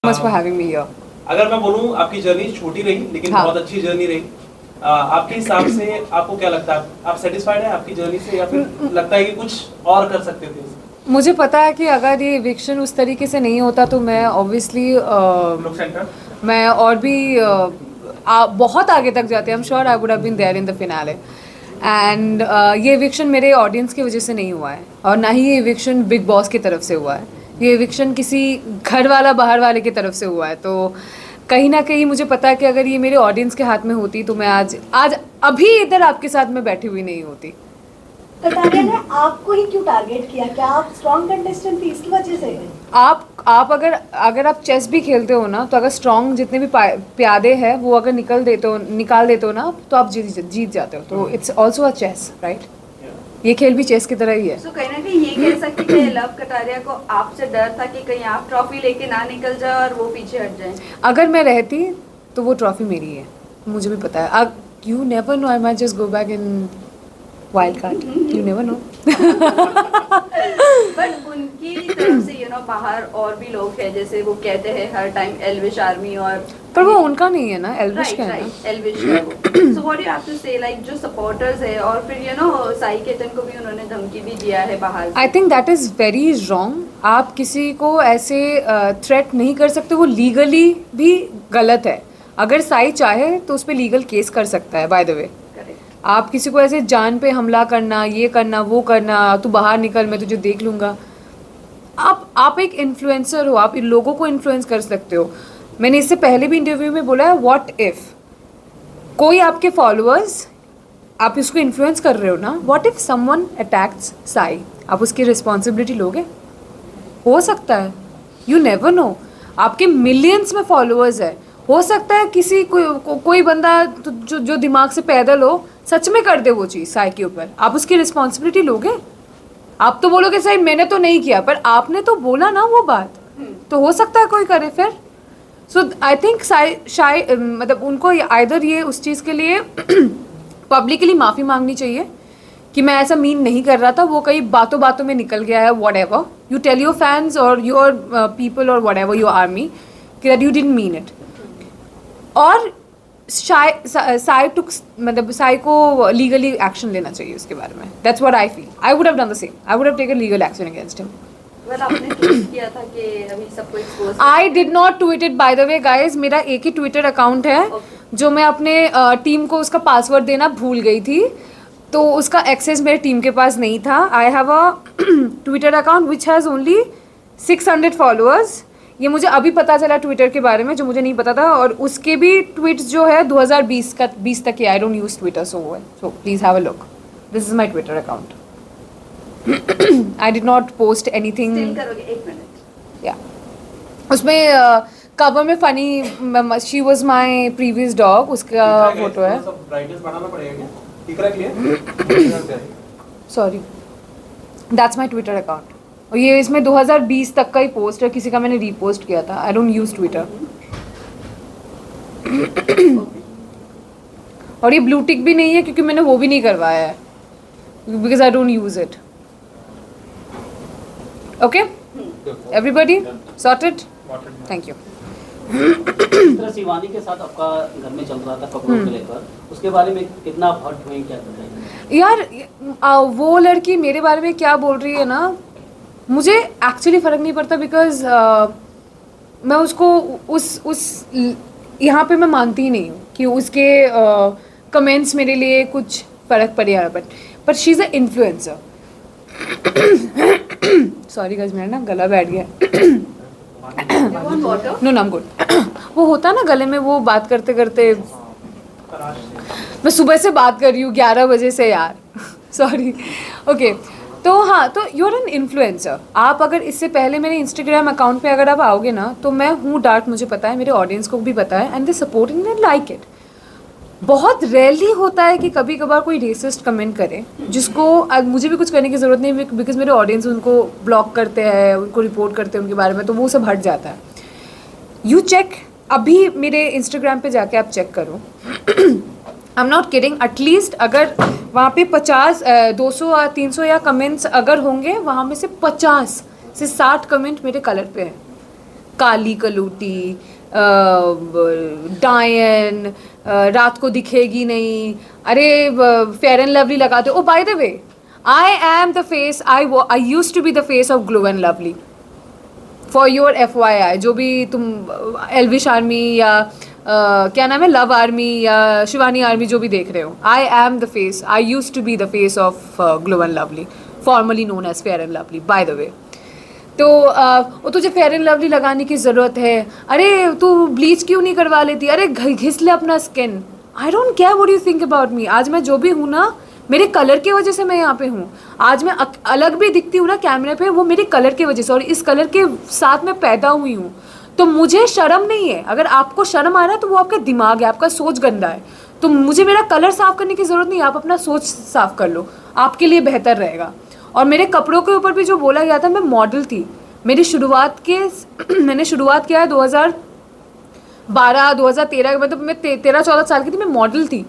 much for having me here. अगर मैं बोलूं आपकी जर्नी छोटी रही लेकिन हाँ. बहुत अच्छी जर्नी रही। आपके हिसाब से आपको क्या लगता है, आप सेटिस्फाइड हैं आपकी जर्नी से या फिर लगता है कि कुछ और कर सकते थे? मुझे पता है कि अगर ये eviction उस तरीके से नहीं होता तो मैं obviously लुक सेंटर मैं और भी बहुत आगे तक जाते हैं. I'm sure I would have been there in the finale. And ये eviction मेरे ऑडियंस की वजह से नहीं हुआ है और ना ही ये eviction बिग बॉस की तरफ से हुआ है. ये eviction किसी घर वाला बाहर वाले की तरफ से हुआ है. तो कहीं ना कहीं मुझे पता है कि अगर ये मेरे ऑडियंस के हाथ में होती तो मैं आज अभी इधर आपके साथ में बैठी हुई नहीं होती. कटारिया ने आपको ही क्यों टारगेट किया? क्या आप स्ट्रॉन्ग कंटेस्टेंट थी इसकी वजह से? आप अगर आप चेस भी खेलते हो ना तो अगर स्ट्रॉन्ग जितने भी प्यादे हैं वो अगर निकाल देते हो ना तो आप जीत जाते हो. तो it's also a chess, right? ये खेल भी चेस की तरह ही है. So, कहीं ना कहीं ये कह सकते हैं कि लव कटारिया को आपसे डर था कि कहीं आप ट्रॉफी लेके ना निकल जाए और वो पीछे हट जाए. अगर मैं रहती तो वो ट्रॉफी मेरी है, मुझे भी पता है. You never know, I might just go back in wild card, you never know. But उनकी तरफ से बाहर और भी लोग हैं, जैसे वो कहते हैं हर टाइम एल्विश आर्मी और पर वो उनका नहीं है ना, एल्विश का है ना. एल्विश है वो. So what you have to say, like जो सपोर्टर्स है और फिर साई केतन को भी उन्होंने धमकी भी दिया है बाहर. I think that is very wrong. आप किसी को ऐसे थ्रेट नहीं कर सकते, वो लीगली भी गलत है. अगर साई चाहे तो उस पर लीगल केस कर सकता है. बाय द वे, आप किसी को ऐसे जान पे हमला करना, ये करना, वो करना, तू बाहर निकल मैं तुझे देख लूँगा. आप एक इन्फ्लुएंसर हो, आप इन लोगों को इन्फ्लुएंस कर सकते हो. मैंने इससे पहले भी इंटरव्यू में बोला है, व्हाट इफ़ कोई आपके फॉलोअर्स, आप इसको इन्फ्लुएंस कर रहे हो ना, what if someone attacks Sai, आप उसकी रिस्पॉन्सिबिलिटी लोगे? हो सकता है, यू नेवर नो. आपके मिलियंस में फॉलोअर्स है, हो सकता है किसी कोई बंदा जो दिमाग से पैदल हो सच में कर दे वो चीज़ साई के ऊपर. आप उसकी रिस्पॉन्सिबिलिटी लोगे? आप तो बोलोगे साई मैंने तो नहीं किया, पर आपने तो बोला ना वो बात, तो हो सकता है कोई करे फिर. सो आई थिंक साई मतलब उनको आइदर ये उस चीज़ के लिए पब्लिकली माफ़ी मांगनी चाहिए कि मैं ऐसा मीन नहीं कर रहा था, वो कई बातों बातों में निकल गया है. Whatever you tell your fans और योर पीपल और whatever your army that you didn't mean it. और साई मतलब साई को लीगली एक्शन लेना चाहिए उसके बारे में. That's what I feel. I would have done the same. I would have taken legal action against him. Well, आपने ट्वीट किया था कि अभी सबको expose. I did not tweet it by the way guys. मेरा एक ही ट्विटर अकाउंट है जो मैं अपने टीम को उसका पासवर्ड देना भूल गई थी, तो उसका एक्सेस मेरे टीम के पास नहीं था. I have a Twitter account which has only 600 followers. ये मुझे अभी पता चला ट्विटर के बारे में, जो मुझे नहीं पता था. और उसके भी ट्वीट्स जो है 2020 तक के. I don't use Twitter so please have a look. This is my Twitter account. I did not post anything. Still करोगे 1 मिनट. Yeah. उसमें कवर में funny she was my previous dog, उसका फोटो है. Brightness बढ़ाना पड़ेगा क्या? दिख रहा है clear? Sorry, that's my Twitter account. और ये इसमें 2020 तक का ही पोस्ट है, किसी का मैंने रीपोस्ट किया था. I don't use Twitter. और ये ब्लू टिक भी नहीं है क्योंकि मैंने वो भी नहीं करवाया है, because I don't use it. Okay, everybody sorted? Thank you. जिस तरह शिवानी के साथ आपका घर में चल रहा था कपड़ों को लेकर, उसके बारे में कितना हर्ट हुए, क्या बताइए? यार वो लड़की मेरे बारे में क्या बोल रही है ना, मुझे एक्चुअली फ़र्क नहीं पड़ता. बिकॉज मैं उसको उस यहाँ पे मैं मानती ही नहीं हूँ कि उसके कमेंट्स मेरे लिए कुछ फ़र्क पड़ेगा. But she is a influencer. Sorry guys, मेरा ना गला बैठ गया. नो नाम गुड. वो होता ना गले में, वो बात करते करते. मैं सुबह से बात कर रही हूँ 11 बजे से यार. सॉरी. ओके, तो हाँ, तो यू आर एन इन्फ्लुएंसर. आप अगर इससे पहले मेरे इंस्टाग्राम अकाउंट पे अगर आप आओगे ना, तो मैं हूँ डार्क, मुझे पता है, मेरे ऑडियंस को भी पता है. And they supporting and like it. बहुत रेयरली होता है कि कभी कभार कोई रेसिस्ट कमेंट करे जिसको मुझे भी कुछ करने की ज़रूरत नहीं, बिकॉज मेरे ऑडियंस उनको ब्लॉक करते हैं, उनको रिपोर्ट करते हैं उनके बारे में, तो वो सब हट जाता है. यू चेक, अभी मेरे इंस्टाग्राम पे जाके आप चेक करो. I am not kidding. At least अगर वहाँ पे 50 200 या 300 या कमेंट्स अगर होंगे, वहाँ में से 50 से 60 कमेंट मेरे कलर पे हैं. काली कलूटी, डायन, रात को दिखेगी नहीं, अरे फेयर एंड लवली लगाते हो। By the way, I am the face, I used to be the face of glow and lovely. For your FYI, जो भी तुम एल्विश आर्मी या क्या नाम है, लव आर्मी या शिवानी आर्मी जो भी देख रहे हो, I am the face, I used to be the face of glow and lovely, formerly known as fair and lovely, by the way. तो वो तुझे फेयर एंड लवली लगाने की ज़रूरत है, अरे तू ब्लीच क्यों नहीं करवा लेती, अरे घिस ले अपना skin. I don't care what you think about me. आज मैं जो भी हूँ ना, मेरे कलर की वजह से मैं यहाँ पे हूँ। आज मैं अलग भी दिखती हूँ ना कैमरे पे, वो मेरे कलर की वजह से, और इस कलर के साथ मैं पैदा हुई हूँ। तो मुझे शर्म नहीं है। अगर आपको शर्म आ रहा है तो वो आपका दिमाग है, आपका सोच गंदा है। तो मुझे मेरा कलर साफ़ करने की ज़रूरत नहीं है, आप अपना सोच साफ़ कर लो, आपके लिए बेहतर रहेगा। और मेरे कपड़ों के ऊपर भी जो बोला गया था, मैं मॉडल थी। मैंने शुरुआत किया है 2012 2013, मतलब मैं 13-14 साल की थी, मैं मॉडल थी।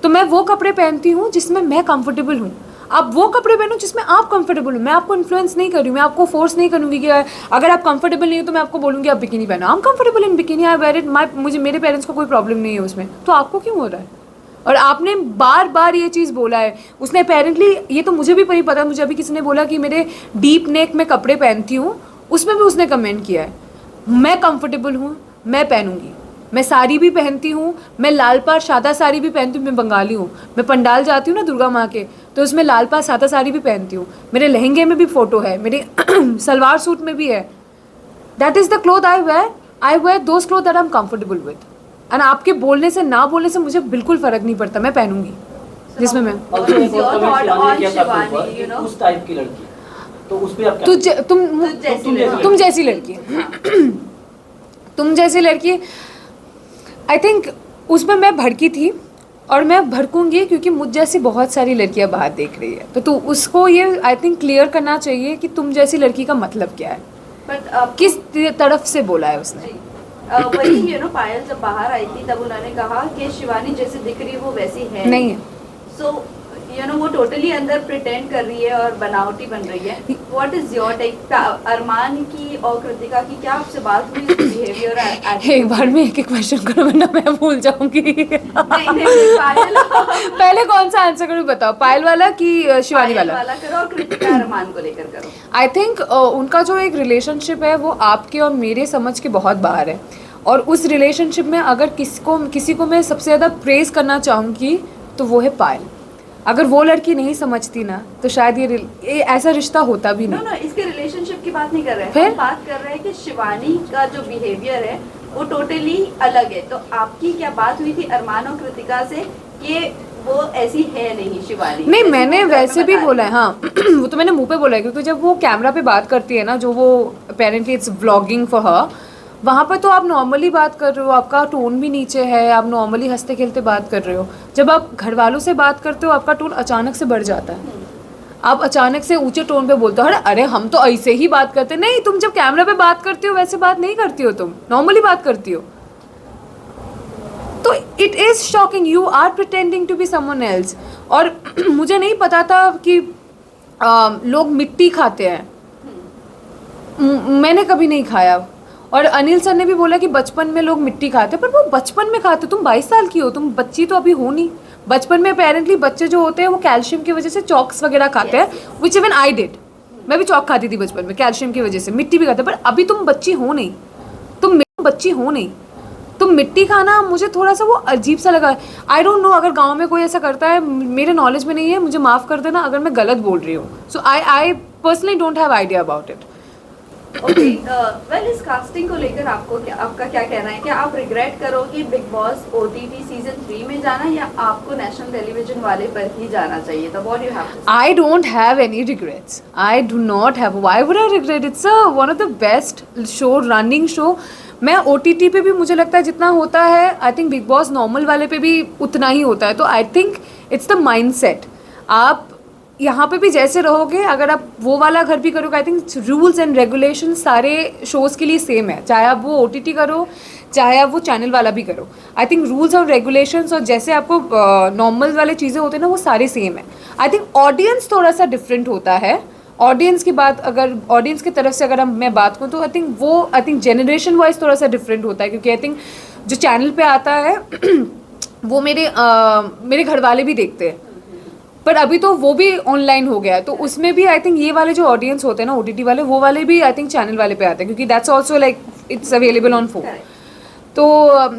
तो मैं वो कपड़े पहनती हूँ जिसमें मैं कंफर्टेबल हूँ। आप वो कपड़े पहनो जिसमें आप कंफर्टेबल हो। मैं आपको इन्फ्लुएंस नहीं कर रही हूँ, मैं आपको फोर्स नहीं करूँगी कि अगर आप कंफर्टेबल नहीं हो तो मैं आपको बोलूँगी आप बिकिनी पहनो। I am comfortable in bikini, I wear it, मुझे, मेरे पेरेंट्स को कोई प्रॉब्लम नहीं है उसमें, तो आपको क्यों हो रहा है? और आपने बार बार ये चीज़ बोला है। उसने अपेरेंटली, ये तो मुझे भी नहीं पता, मुझे अभी किसी ने बोला कि मेरे डीप नेक में कपड़े पहनती हूँ, उसमें भी उसने कमेंट किया है। मैं कंफर्टेबल हूँ, मैं पहनूंगी। मैं साड़ी भी पहनती हूँ, मैं लाल पार सादा साड़ी भी पहनती हूँ। मैं बंगाली हूँ, मैं पंडाल जाती हूँ ना दुर्गा माँ के, तो उसमें लाल पार सादा साड़ी भी पहनती हूँ। मेरे लहंगे में भी फ़ोटो है, मेरे सलवार सूट में भी है। That is the cloth I wear those cloth that I am comfortable with. And आपके बोलने से ना बोलने से मुझे बिल्कुल फ़र्क नहीं पड़ता, मैं पहनूंगी जिसमें मैं। और जो एक और कमेंट शिवानी ने किया था आपके ऊपर कि उस टाइप की लड़की, तो उस पे आप क्या तुम जैसी लड़की तुम जैसी लड़की, आई थिंक उसमें मैं भड़की थी और मैं भड़कूंगी क्योंकि मुझ जैसी बहुत सारी लड़कियां बाहर देख रही है। तो उसको ये आई थिंक क्लियर करना चाहिए कि तुम जैसी लड़की का मतलब क्या है, बट किस तरफ से बोला है उसने। वही पायल जब बाहर आई थी तब उन्होंने कहा कि शिवानी जैसे दिख रही है वो वैसी है नहीं है। सो वो टोटली अंदर प्रिटेंड कर रही है और बनावटी बन रही है। What is your take? Armaan की और कृतिका की क्या आपसे बात हुई बिहेवियर? एक बार में एक क्वेश्चन करो वरना मैं भूल जाऊंगी। नहीं, पायल पहले कौन सा आंसर करूँ बताओ, पायल वाला कि शिवानी वाला? करो और कृतिका अरमान को लेकर करो। आई थिंक उनका जो एक रिलेशनशिप है वो आपके और मेरे समझ के बहुत बाहर है। और उस रिलेशनशिप में अगर किसी को मैं सबसे ज़्यादा प्रेज करना चाहूँगी तो वो है पायल। अगर वो लड़की नहीं समझती ना तो शायद ये ऐसा रिश्ता होता भी नहीं। नो, इसके रिलेशनशिप की बात नहीं कर रहे हैं, फिर? हम बात कर रहे हैं कि शिवानी का जो बिहेवियर है वो टोटली अलग है। तो आपकी क्या बात हुई थी अरमान और कृतिका से कि वो ऐसी है नहीं शिवानी? नहीं, मैंने वैसे भी बोला है, हाँ वो तो मैंने मुंह पे बोला है, क्योंकि जब वो कैमरा पे बात करती है ना, जो वो apparently it's vlogging for her, वहाँ पर तो आप नॉर्मली बात कर रहे हो, आपका टोन भी नीचे है, आप नॉर्मली हंसते खेलते बात कर रहे हो। जब आप घर वालों से बात करते हो आपका टोन अचानक से बढ़ जाता है, आप अचानक से ऊंचे टोन पे बोलते हो, अरे हम तो ऐसे ही बात करते। नहीं, तुम जब कैमरा पे बात करती हो वैसे बात नहीं करती हो, तुम नॉर्मली बात करती हो। तो it is shocking, you are pretending to be someone else. और मुझे नहीं पता था कि लोग मिट्टी खाते हैं, मैंने कभी नहीं खाया। और अनिल सर ने भी बोला कि बचपन में लोग मिट्टी खाते हैं, पर वो बचपन में खाते, तुम 22 साल की हो, तुम बच्ची तो अभी हो नहीं। बचपन में अपेरेंटली बच्चे जो होते हैं वो कैल्शियम की वजह से चॉक्स वगैरह खाते हैं, विच इवन आई डिड। मैं भी चॉक खाती थी बचपन में कैल्शियम की वजह से, मिट्टी भी खाते, पर अभी तुम बच्ची हो नहीं, तुम बच्ची हो नहीं। तुम मिट्टी खाना मुझे थोड़ा सा वो अजीब सा लगा। आई डोंट नो, अगर गाँव में कोई ऐसा करता है, मेरे नॉलेज में नहीं है, मुझे माफ़ कर देना अगर मैं गलत बोल रही हूँ। So I personally don't have idea about it. Okay, well इस कास्टिंग को लेकर आपका क्या कहना है? क्या आप रिग्रेट करोगे बिग बॉस OTT सीजन 3 में जाना, या आपको नेशनल टेलीविजन वाले पर ही जाना चाहिए था? व्हाट यू हैव टू से? I don't have any regrets. I do not have. Why would I regret? It's one of the best running show. मैं OTT पे भी मुझे लगता है जितना होता है, I think big boss normal वाले पे भी उतना ही होता है। तो I think it's the mindset. आप यहाँ पे भी जैसे रहोगे, अगर आप वो वाला घर भी करोगे, I think rules and regulation सारे शोज़ के लिए सेम है, चाहे आप वो OTT करो चाहे आप वो चैनल वाला भी करो। आई थिंक रूल्स और रेगुलेशंस और जैसे आपको नॉर्मल वाले चीज़ें होते हैं ना, वो सारे सेम है। आई थिंक ऑडियंस थोड़ा सा डिफरेंट होता है, ऑडियंस की बात, अगर ऑडियंस की तरफ से अगर मैं बात करूँ तो आई थिंक जनरेशन वाइज थोड़ा सा डिफरेंट होता है, क्योंकि आई थिंक जो चैनल पे आता है वो मेरे घर वाले भी देखते हैं, पर अभी तो वो भी ऑनलाइन हो गया है, तो उसमें भी आई थिंक ये वाले जो ऑडियंस होते हैं ना OTT वाले, वो वाले भी आई थिंक चैनल वाले पे आते हैं, क्योंकि that's also like it's available on phone. तो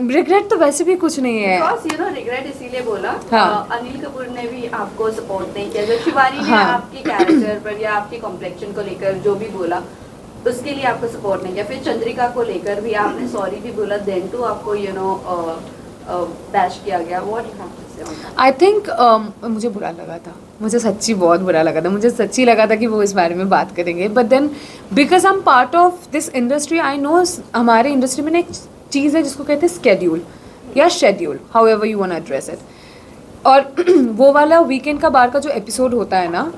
रिग्रेट तो वैसे भी कुछ नहीं है। बिकॉज यू नो रिग्रेट इसीलिए बोला, हाँ। अनिल कपूर ने भी आपको सपोर्ट नहीं किया, जब शिवानी ने हाँ। आपके कैरेक्टर पर या आपके कॉम्प्लेक्शन को लेकर जो भी बोला उसके लिए आपको सपोर्ट नहीं किया, फिर चंद्रिका को लेकर भी आपने सॉरी भी बोला, देन टू आपको यू नो बैश किया गया। What you have to say on that? I think मुझे बुरा लगा था, मुझे सच्ची बहुत बुरा लगा था, मुझे सच्ची लगा था कि वो इस बारे में बात करेंगे, but then because I am part of this industry, I know हमारे इंडस्ट्री में ना एक चीज़ है जिसको कहते हैं स्केड्यूल या schedule, however you want to address it. और वो वाला वीकेंड का बार का जो एपिसोड होता है ना,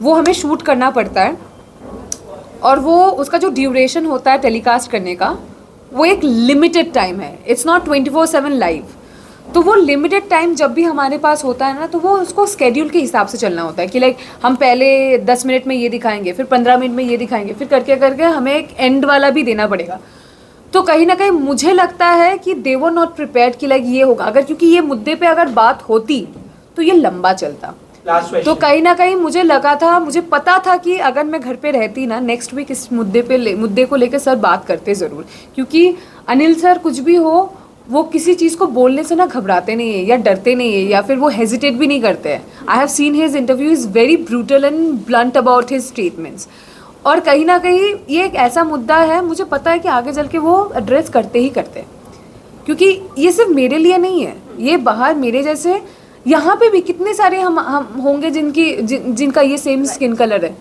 वो हमें शूट करना पड़ता है, और वो उसका जो ड्यूरेशन होता है टेलीकास्ट करने का, वो एक लिमिटेड टाइम है, इट्स नॉट 24/7 लाइव। तो वो लिमिटेड टाइम जब भी हमारे पास होता है ना, तो वो उसको स्केड्यूल के हिसाब से चलना होता है कि लाइक हम पहले 10 मिनट में ये दिखाएंगे, फिर 15 मिनट में ये दिखाएंगे, फिर करके करके हमें एक एंड वाला भी देना पड़ेगा। तो कहीं ना कहीं मुझे लगता है कि दे वर नॉट प्रिपेयर्ड कि लाइक ये होगा, अगर क्योंकि ये मुद्दे पे अगर बात होती तो ये लंबा चलता। तो कहीं ना कहीं मुझे लगा था, मुझे पता था कि अगर मैं घर पे रहती ना, नेक्स्ट वीक इस मुद्दे को लेकर सर बात करते ज़रूर, क्योंकि अनिल सर कुछ भी हो वो किसी चीज़ को बोलने से ना घबराते नहीं है या डरते नहीं है, या फिर वो हेजिटेट भी नहीं करते हैं। I have seen his interview, is very brutal and blunt about his statements. और कहीं ना कहीं ये एक ऐसा मुद्दा है, मुझे पता है कि आगे चल के वो एड्रेस करते ही करते हैं, क्योंकि ये सिर्फ मेरे लिए नहीं है, ये बाहर मेरे जैसे यहाँ पे भी कितने सारे हम होंगे जिनका ये सेम स्किन कलर है।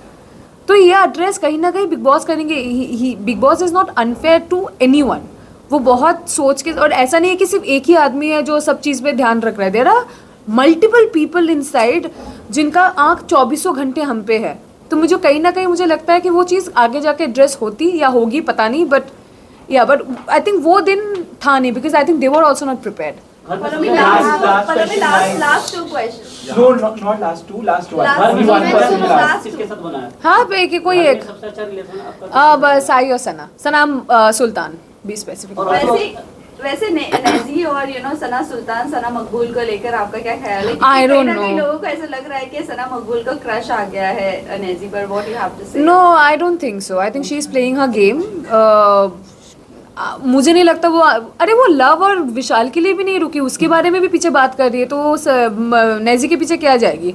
तो ये एड्रेस कहीं ना कहीं बिग बॉस करेंगे। Bigg Boss is not unfair to anyone. वो बहुत सोच के, और ऐसा नहीं है कि सिर्फ एक ही आदमी है जो सब चीज़ पे ध्यान रख रहा है। There are multiple people inside जिनका आँख 24 घंटे हम पे है। तो मुझे कहीं ना कहीं मुझे लगता है कि वो चीज़ आगे जाके एड्रेस होती या होगी, पता नहीं, बट आई थिंक वो दिन था नहीं, because I think they were also not prepared. Last 2 question. No, not last two, last one. किसके साथ बनाया? हाँ पे कि कोई एक सबसे अच्छा रिलेशन आपका? बस साई और सना सुल्तान भी स्पेसिफिक। वैसे नेजी और यू नो सना सुल्तान, सना मकबूल को लेकर आपका क्या ख्याल है? I don't know. लोगों को ऐसा लग रहा है कि सना मकबूल को क्रश आ गया है नेजी पर। What you have to say? No, I don't think so. I think she is playing her game. मुझे नहीं लगता वो, अरे वो लव और विशाल के लिए भी नहीं रुकी, उसके बारे में भी पीछे बात कर रही है, तो नेजी के पीछे क्या जाएगी?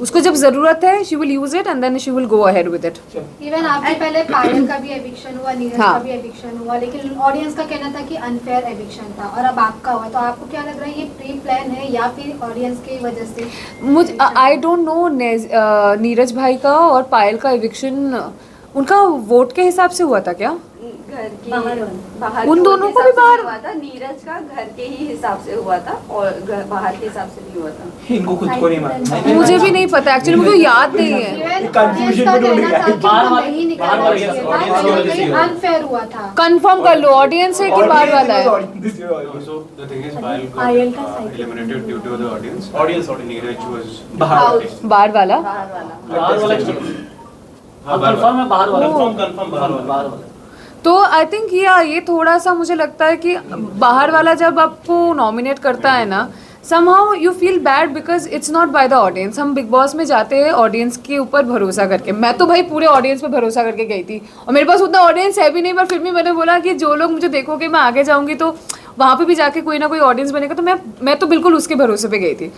उसको जब जरूरत है she will use it and then she will go ahead with it. Even आपसे पहले पायल का भी एविक्शन हुआ, नीरज हाँ। का भी एविक्शन हुआ, लेकिन ऑडियंस का कहना था कि अनफेयर एविक्शन था, और अब आपका हुआ। तो आपको क्या लग रहा है, ये प्री प्लान है या फिर ऑडियंस की वजह से? मुझे आई डोंट नो नीरज भाई का और पायल का एविक्शन उनका वोट के हिसाब से हुआ था क्या? घर के बाहर उन दोनों को भी बाहर हुआ था। नीरज का घर के ही हिसाब से हुआ था और बाहर के हिसाब से नहीं हुआ था। इनको खुद को नहीं मालूम। मुझे भी नहीं पता एक्चुअली, मुझे याद नहीं है। इवन confusion ऑडियंस का में ढूंढ कहना था कि बाहर उनको वाले- नहीं बाहर निकालना वाले चाहिए yes, था, audience और की कहीं वजह से अनफेयर हुआ था। कंफर्म कर लो, ऑडियंस है कि बाहर वाला है? So the thing is, Payal Payal got का cycle. eliminated due to the audience. Audience. Neeraj was बाहर। बाहर वाला? बाहर वाला। बाहर वाला हाँ, कंफर्म है, बाहर वाला। Confirm बाहर वाला। बाहर वाला। तो आई थिंक ये थोड़ा सा मुझे लगता है कि बाहर वाला जब आपको नॉमिनेट करता है ना, somehow you feel bad because it's not by the audience। हम बिग बॉस में जाते हैं ऑडियंस के ऊपर भरोसा करके। मैं तो भाई पूरे ऑडियंस पे भरोसा करके गई थी, और मेरे पास उतना ऑडियंस है भी नहीं, पर फिर भी मैंने बोला कि जो लोग मुझे देखोगे मैं आगे जाऊंगी तो वहाँ पे भी जाके कोई ना कोई ऑडियंस बनेगा। तो मैं तो बिल्कुल उसके भरोसे पे गई थी।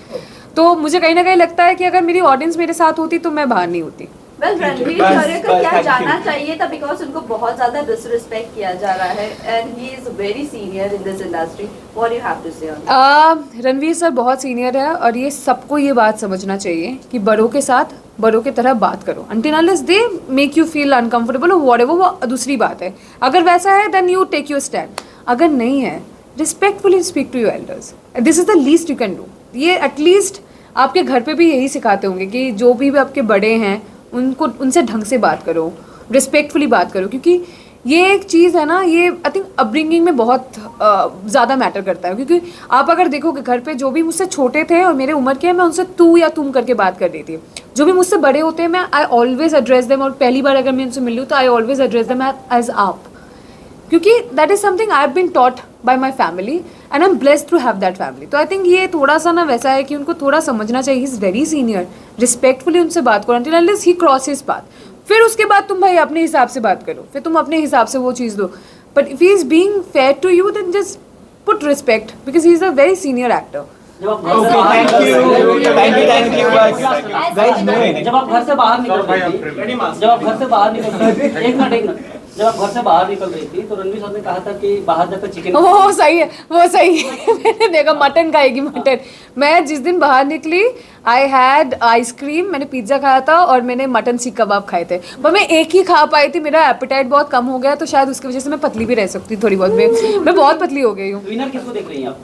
तो मुझे कहीं ना कहीं लगता है कि अगर मेरी ऑडियंस मेरे साथ होती तो मैं बाहर नहीं होती। वेल रणवीर बस- शौर्य को बस क्या thank you. जाना चाहिए था, बिकॉज उनको बहुत ज्यादा डिसरिस्पेक्ट किया जा रहा है and he is very senior in this industry. What you have to say on? Ranveer sir बहुत सीनियर है, और ये सबको ये बात समझना चाहिए कि बड़ों के साथ बड़ों की तरह बात करो। Until unless they make you feel uncomfortable और व्हाटएवर, वो दूसरी बात है। अगर वैसा है then you take your stand, अगर नहीं है respectfully speak to your elders. This is the least you can do. ये एटलीस्ट आपके घर पे भी यही सिखाते होंगे कि जो भी आपके बड़े हैं उनको उनसे ढंग से बात करो, रिस्पेक्टफुली बात करो, क्योंकि ये एक चीज़ है ना, ये आई थिंक अपब्रिंगिंग में बहुत ज़्यादा मैटर करता है, क्योंकि आप अगर देखोगे घर पे जो भी मुझसे छोटे थे और मेरे उम्र के हैं, मैं उनसे तू या तुम करके बात कर देती थी। जो भी मुझसे बड़े होते हैं, मैं आई ऑलवेज एड्रेस देम, और पहली बार अगर मैं उनसे मिलूँ तो I always address them as आप, क्योंकि that is something I have been taught by my family and I am blessed to have that family. तो आई थिंक ये थोड़ा सा ना वैसा है कि उनको थोड़ा समझना चाहिए, he is very senior, respectfully उनसे बात करो until unless he crosses path। फिर उसके बाद तुम भाई अपने हिसाब से बात करो, फिर तुम अपने हिसाब से वो चीज़ दो, but if he is being fair to you then just put respect, because he is a very senior actor. जब आप Thank you. जब आप घर से बाहर निकल रही थी, जब आप घर से बाहर निकल रही थी, एक मिनट, जब आप घर से बाहर निकल रही थी तो रणवीर साहब ने कहा था कि बाहर जाकर चिकन, वो सही है, वो सही है। मैंने देखा मटन खाएगी, मटन। मैं जिस दिन बाहर निकली आई हैड आइसक्रीम, मैंने पिज्ज़ा खाया था और मैंने मटन सीख कबाब खाए थे, पर मैं एक ही खा पाई थी, मेरा एपेटाइट बहुत कम हो गया, तो शायद उसकी वजह से मैं पतली भी रह सकती थोड़ी बहुत। मैं बहुत पतली हो गई हूँ। विनर किसको देख रही हैं आप?